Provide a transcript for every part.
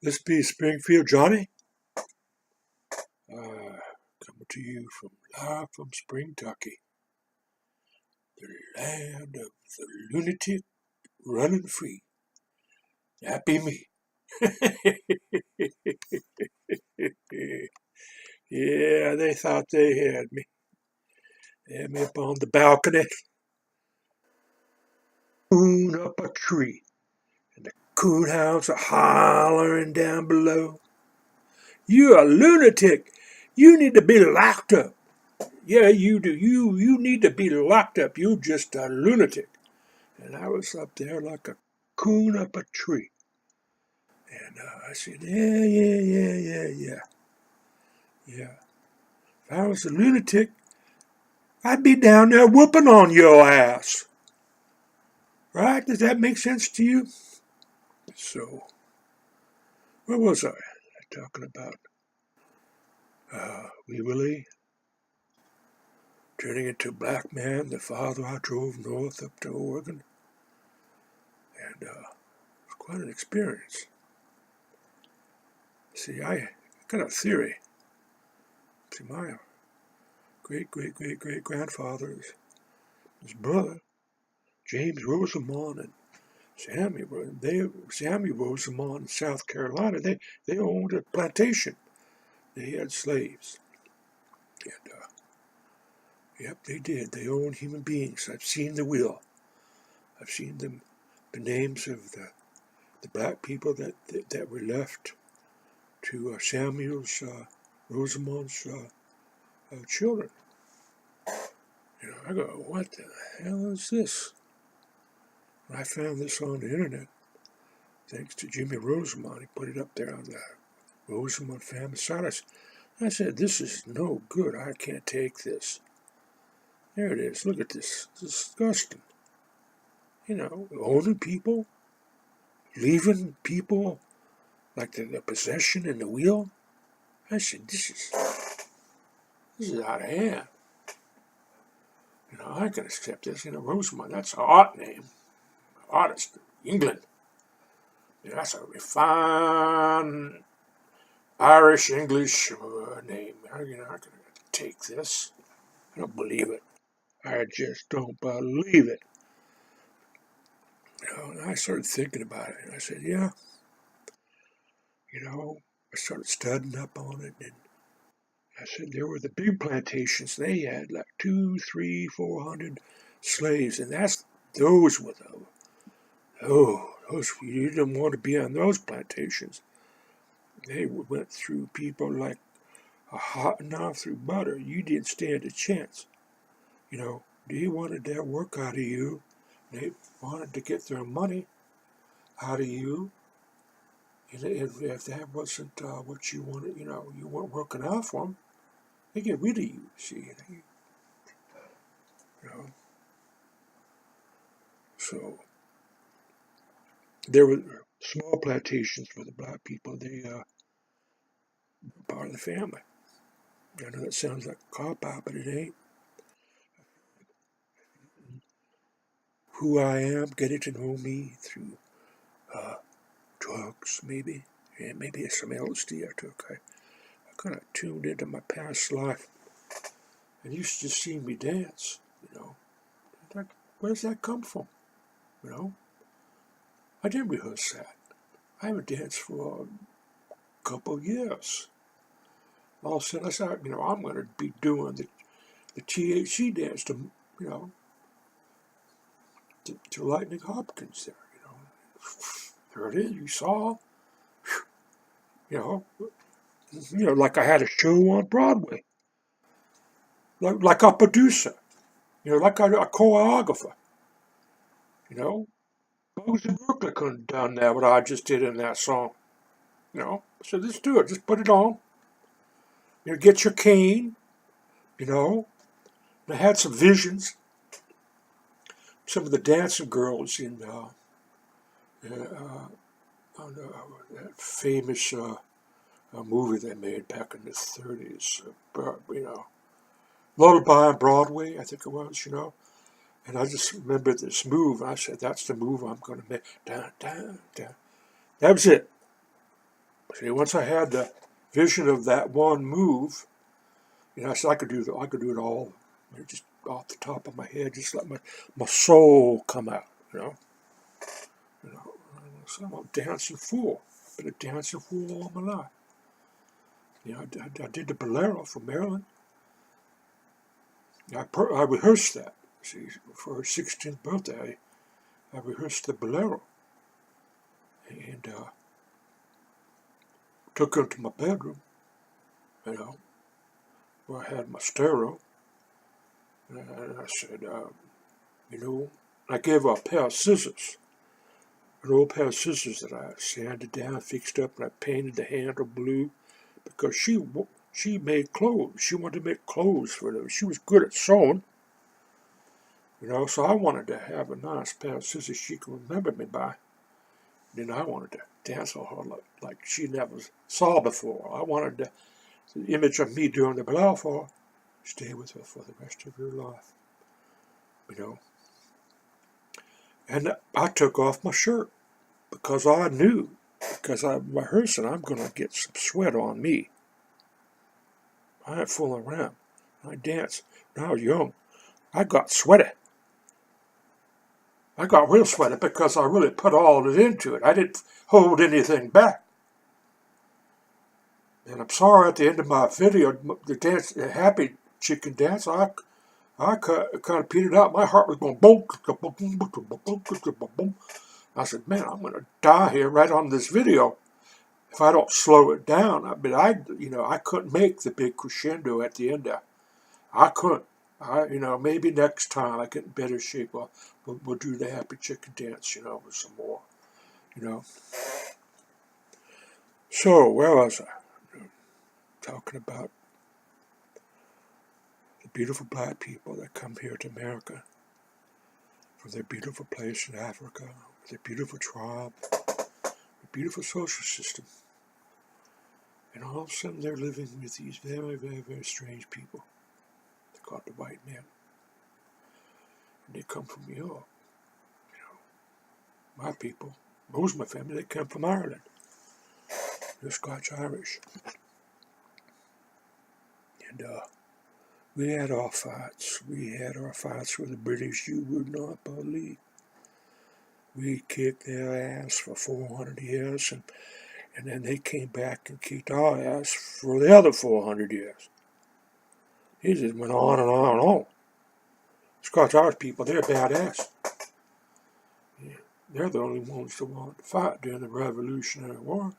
This be Springfield Johnny, coming to you live from Springtucky, the land of the lunatic running free. That be me. Yeah, they thought they had me. They had me up on the balcony, coon up a tree, and the coon hounds are hollering down below. You're a lunatic. You need to be locked up. Yeah, you do. You need to be locked up. You're just a lunatic. And I was up there like a coon up a tree. And I said, yeah. If I was a lunatic, I'd be down there whooping on your ass. Right? Does that make sense to you? So, what was I talking about? Willy turning into a black man, the father I drove north up to Oregon. And it was quite an experience. See, I got a theory. See, my great-great-great-great-grandfather, his brother, James Rosamond and Sammy Rosamond in South Carolina, they owned a plantation. They had slaves. And, yep, they did. They owned human beings. I've seen the will. I've seen the names of the black people that were left to Samuel's, Rosamond's children. I go, what the hell is this? And I found this on the internet, thanks to Jimmy Rosamond. He put it up there on the Rosamond family site. I said, this is no good. I can't take this. There it is. Look at this. It's disgusting. Owning people, leaving people like the possession and the will. I said, this is out of hand. I can accept this. Rosamond, that's an art name. Artist, England. That's a refined Irish English name. I'm not going to take this. I don't believe it. I just don't believe it. And I started thinking about it. And I said, yeah. I started studying up on it. And I said, there were the big plantations. They had like 200, 300, 400 slaves. And those were those, you didn't want to be on those plantations. They went through people like a hot knife through butter. You didn't stand a chance. They wanted their work out of you. They wanted to get their money out of you. And if that wasn't what you wanted, you weren't working out for them, they get rid of you, see. So there were small plantations for the black people. They were part of the family. I know that sounds like a cop-out, but it ain't. Who I am, getting to know me through drugs, maybe. And maybe some LSD I took. I kind of tuned into my past life. And you should just see me dance, Where does that come from? I didn't rehearse that. I haven't danced for a couple of years. All of a sudden I said, I'm going to be doing the THC dance to Lightning Hopkins there, There it is, you saw, like I had a show on Broadway. Like a producer, like a choreographer, Bones in Brooklyn couldn't have done that, what I just did in that song, So let's do it, just put it on, get your cane, I had some visions. Some of the dancing girls in that famous movie they made back in the 30s, Lullaby on Broadway, I think it was, And I just remember this move. I said, that's the move I'm going to make. Down, down, down. That was it. See, once I had the vision of that one move, I said I could do it all, just off the top of my head, just let my soul come out, You know, so I'm a dancing fool. I've been a dancing fool all my life. I did the bolero for Marilyn. I rehearsed that. See, for her 16th birthday, I rehearsed the bolero and took her to my bedroom, where I had my stereo. And I said, I gave her a pair of scissors, an old pair of scissors that I sanded down, fixed up, and I painted the handle blue because she made clothes. She wanted to make clothes for them. She was good at sewing, so I wanted to have a nice pair of scissors she could remember me by. Then I wanted to dance on her like she never saw before. I wanted the image of me doing the blow for her stay with her for the rest of her life, And I took off my shirt because I knew, because I'm rehearsing, I'm going to get some sweat on me. I ain't fooling around. I dance. When I was young, I got sweaty. I got real sweaty because I really put all of it into it. I didn't hold anything back. And I'm sorry, at the end of my video, the happy chicken dance, I kind of petered out. My heart was going boom, boom, boom, boom, boom, boom. I said, man, I'm going to die here right on this video if I don't slow it down. I couldn't make the big crescendo at the end there. I couldn't. Maybe next time I get in better shape, we'll do the happy chicken dance, with some more, So, where was I? Talking about the beautiful black people that come here to America from their beautiful place in Africa, their beautiful tribe, their beautiful social system. And all of a sudden they're living with these very, very, very strange people. They're called the white men. And they come from New York. My people, most of my family, they come from Ireland. They're Scotch-Irish. And we had our fights. We had our fights with the British you would not believe. We kicked their ass for 400 years, and then they came back and kicked our ass for the other 400 years. It just went on and on and on. Scotch-Irish people, they're badass. Yeah, they're the only ones that wanted to fight during the Revolutionary War.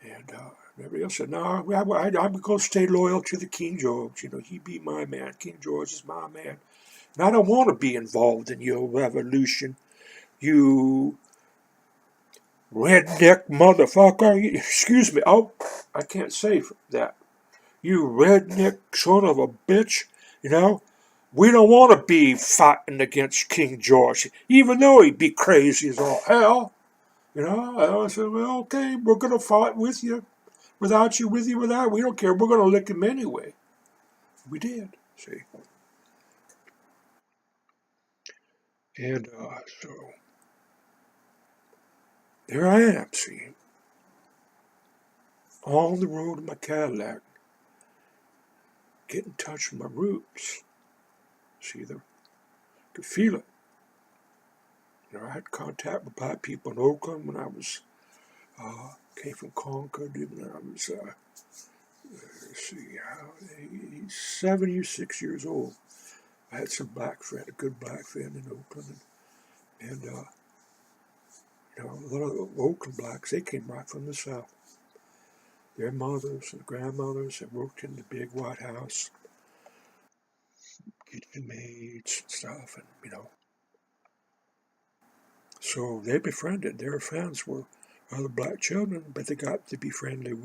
And everybody else said, no, I'm going to stay loyal to the King George. He be my man. King George is my man. And I don't want to be involved in your revolution, you redneck motherfucker. Excuse me. Oh, I can't say that. You redneck son of a bitch. We don't want to be fighting against King George, even though he'd be crazy as all hell. I said, well, okay, we're going to fight with you. Without you, with you, without, we don't care. We're going to lick him anyway. We did, see. And so, there I am, see. On the road in my Cadillac. Get in touch with my roots. See, could feel it. I had contact with black people in Oakland when I was, came from Concord, even when I was, let's see, 76 years old. I had some black friend, a good black friend in Oakland, and a lot of Oakland blacks, they came right from the South. Their mothers and grandmothers had worked in the big White House, kitchen maids and stuff, and so they befriended. Their friends were other black children, but they got to be friendly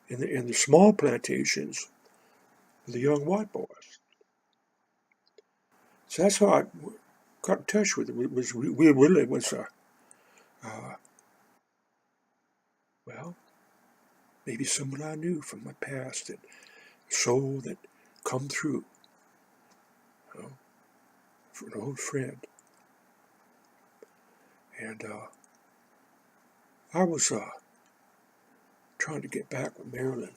in the small plantations with the young white boys. So that's how I got in touch with it. We really was well, maybe someone I knew from my past, that soul that come through, for an old friend. And I was trying to get back with Marilyn.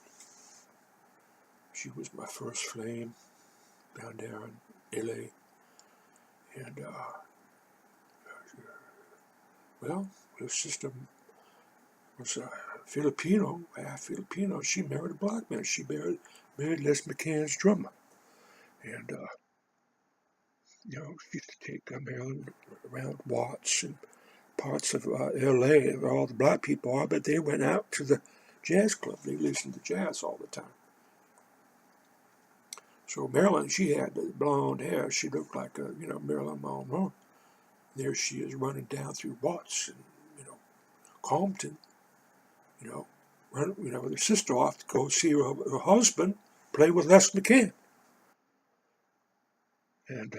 She was my first flame down there in LA. And, well, her sister was Filipino, half Filipino. She married a black man. She married Les McCann's drummer. And, she used to take Marilyn around Watts and parts of LA where all the black people are, but they went out to the jazz club. They listened to jazz all the time. So Marilyn, she had the blonde hair. She looked like Marilyn Monroe. There she is running down through Watts and, Compton, with her sister off to go see her husband play with Les McCann. And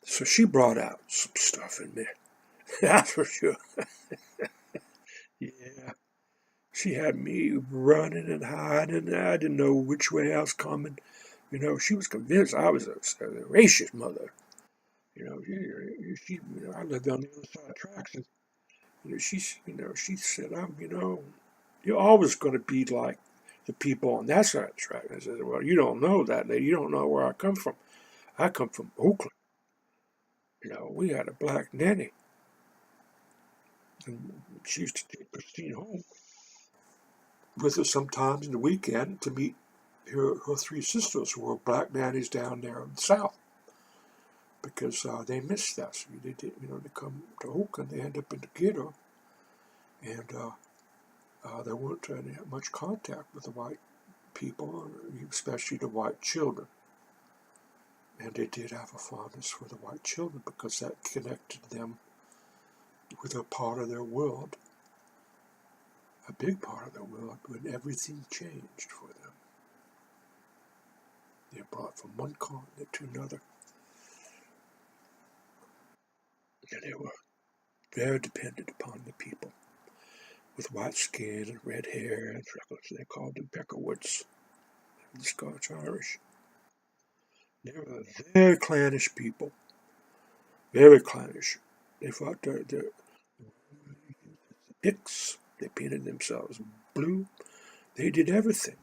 so she brought out some stuff in me. That's for sure. Yeah. She had me running and hiding. I didn't know which way I was coming. She was convinced I was a racist mother. I lived on the other side of tracks, and she said, you're always going to be like the people on that side of the track. I said, well, you don't know that, lady. You don't know where I come from. I come from Oakland. We had a black nanny, and she used to take Christine home with her sometimes in the weekend to meet her three sisters who were black nannies down there in the South, because they missed us. They did, they come to Oakland, they end up in the ghetto, and there weren't much contact with the white people, especially the white children. And they did have a fondness for the white children because that connected them with a part of their world, a big part of their world, when everything changed for them. They were brought from one continent to another. And they were very dependent upon the people with white skin and red hair and freckles. They called them Peckerwoods, the Scotch Irish. They were very clannish people, very clannish. They fought their picks. They painted themselves blue. They did everything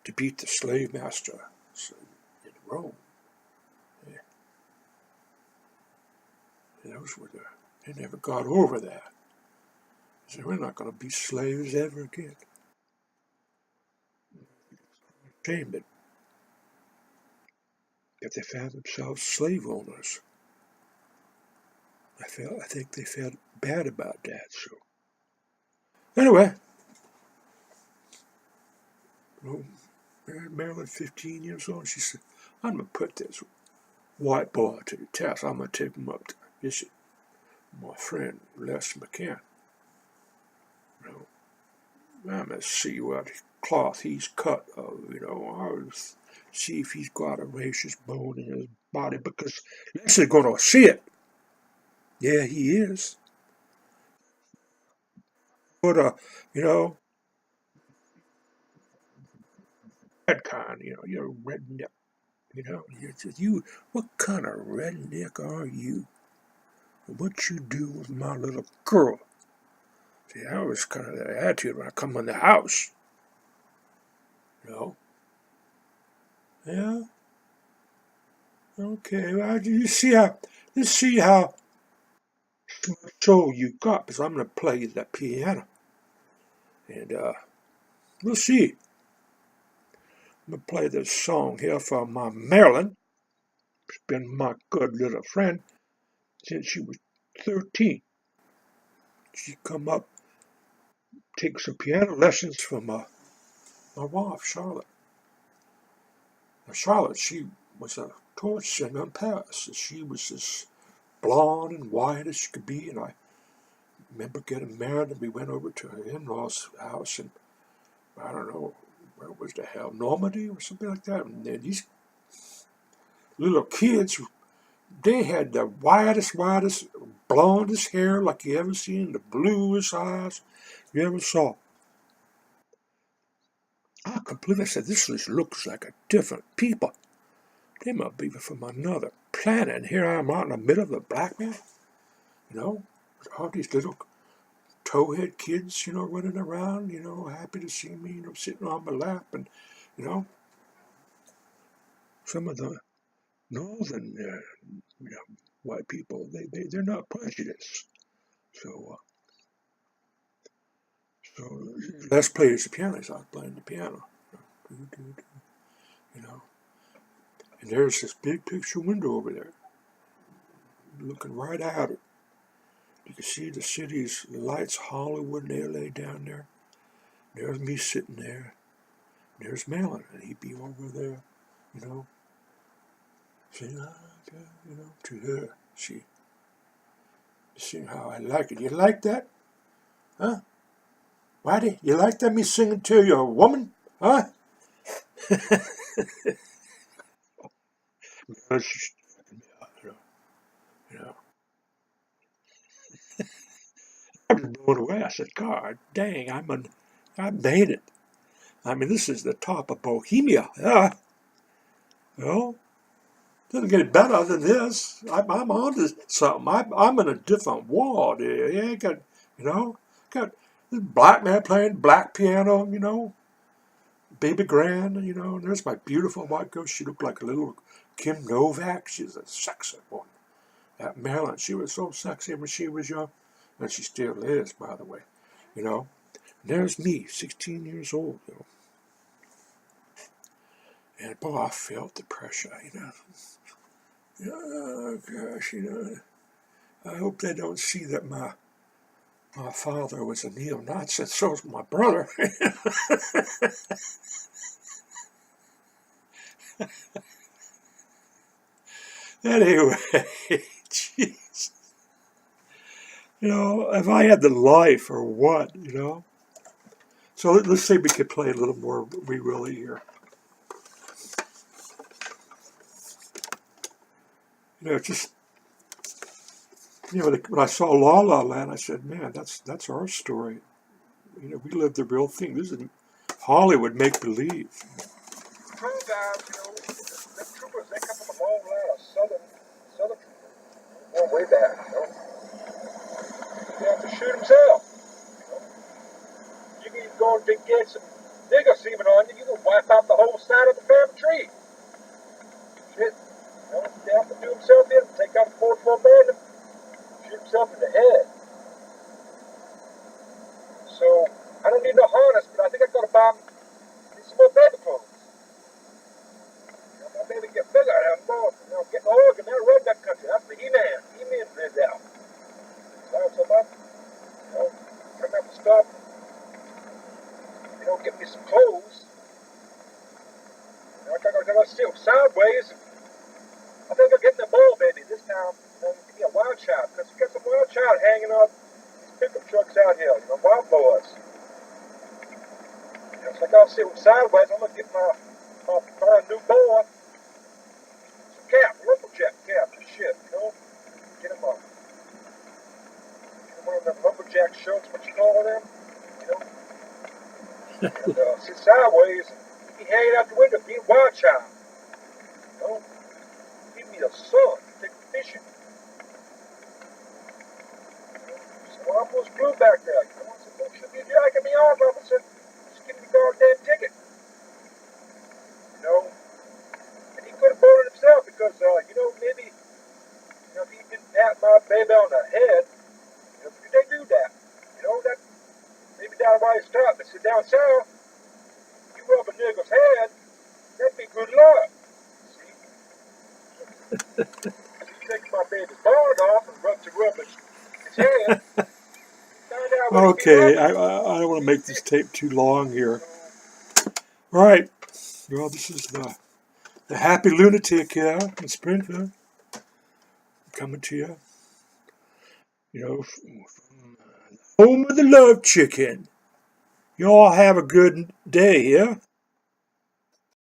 to beat the slave master in Rome. Those were they never got over that. They said, we're not going to be slaves ever again. Shame that they found themselves slave owners. I think they felt bad about that. So anyway, Marilyn, 15 years old, she said, I'm going to put this white boy to the test. I'm going to take him up to visit my friend Les McCann. I'm going to see what cloth he's cut of, I'll see if he's got a racist bone in his body, because Les is going to see it. Yeah, he is. But, that kind, you're a redneck. What kind of redneck are you? What you do with my little girl? See, that was kind of the attitude when I come in the house. Yeah? Okay, well, let's see how soul you got, because I'm going to play the piano. And, we'll see. I'm going to play this song here from my Marilyn. She's been my good little friend since she was 13. She come up, take some piano lessons from my wife, Charlotte. Now, Charlotte, she was a torch singer in Paris. She was as blonde and white as she could be, and I remember getting married, and we went over to her in-laws' house, and I don't know, where was the hell, Normandy or something like that, and these little kids, they had the whitest, blondest hair like you ever seen, the bluest eyes you ever saw. I completely said, this looks like a different people. They must be from another planet. And here I am out in the middle of the black man, with all these little towhead kids, running around, happy to see me, sitting on my lap, and you know, some of the northern, white people, they're not prejudiced. So, so Les plays the piano. So I was playing the piano, you know. And there's this big picture window over there, looking right at it. You can see the cities, the lights, Hollywood and LA down there. There's me sitting there. There's Malin, and he'd be over there, you know, saying, to her. She sing how I like it. You like that? Huh? Whitey, you like that me singing to your woman? Huh? She's you know. I was blown away. I said, God dang, I made it. I mean, this is the top of Bohemia. Yeah. Well, doesn't get better than this. I'm on to something. I'm in a different world here. Yeah, got this black man playing black piano, baby grand, and there's my beautiful white girl. She looked like a little Kim Novak. She's a sexy one. That Marilyn, she was so sexy when she was young, and she still is, by the way. You know, there's me, 16 years old, and boy, I felt the pressure, Oh gosh, I hope they don't see that my father was a neo-Nazi, so was my brother. Anyway, jeez. If I had the life or what, So let's see if we could play a little more We Willy here. Just, when I saw La La Land, I said, man, that's our story. We lived the real thing. This is Hollywood make-believe. True guys, the troopers, they come from a long line of southern troopers. Going way back, They have to shoot themselves. You can go and get some digger semen on you, you can wipe out the whole side of the family tree. Shit. They have to do themselves in, take out the 44 band and shoot himself in the head. So, I don't need no harness, but I think I'm going to buy some more baby clothes. My baby get bigger, and more, getting old, and now redneck country. That's the He-Man. He-Man lives out. So I'm, come out to stop, get me some clothes. I think I'm going to sit sideways. I think I'm getting a bull baby this time. Give me a wild child, because you got some wild child hanging on these pickup trucks out here, wild boys. It's like I'll sit sideways. I'm going to get my new boy some cap, lumberjack cap, and shit, Get him up. One of them lumberjack shirts, what you call them, And sit sideways and be hanging out the window, be a wild child. Give me the sun, take fishing. So I'm supposed to blue back there. Some should be jacking me off, officer. Just give me the goddamn ticket. And he could have bought it himself because, maybe, if he didn't pat my baby on the head, they do that. That maybe down why he stopped. They said down south, you rub a nigger's head, that'd be good luck. See? He takes my baby's bald off and rubs his head. Okay, I don't want to make this tape too long here. All right. Well, this is the Happy Lunatic here in Springfield, coming to you, from home of the Love Chicken. You all have a good day, yeah?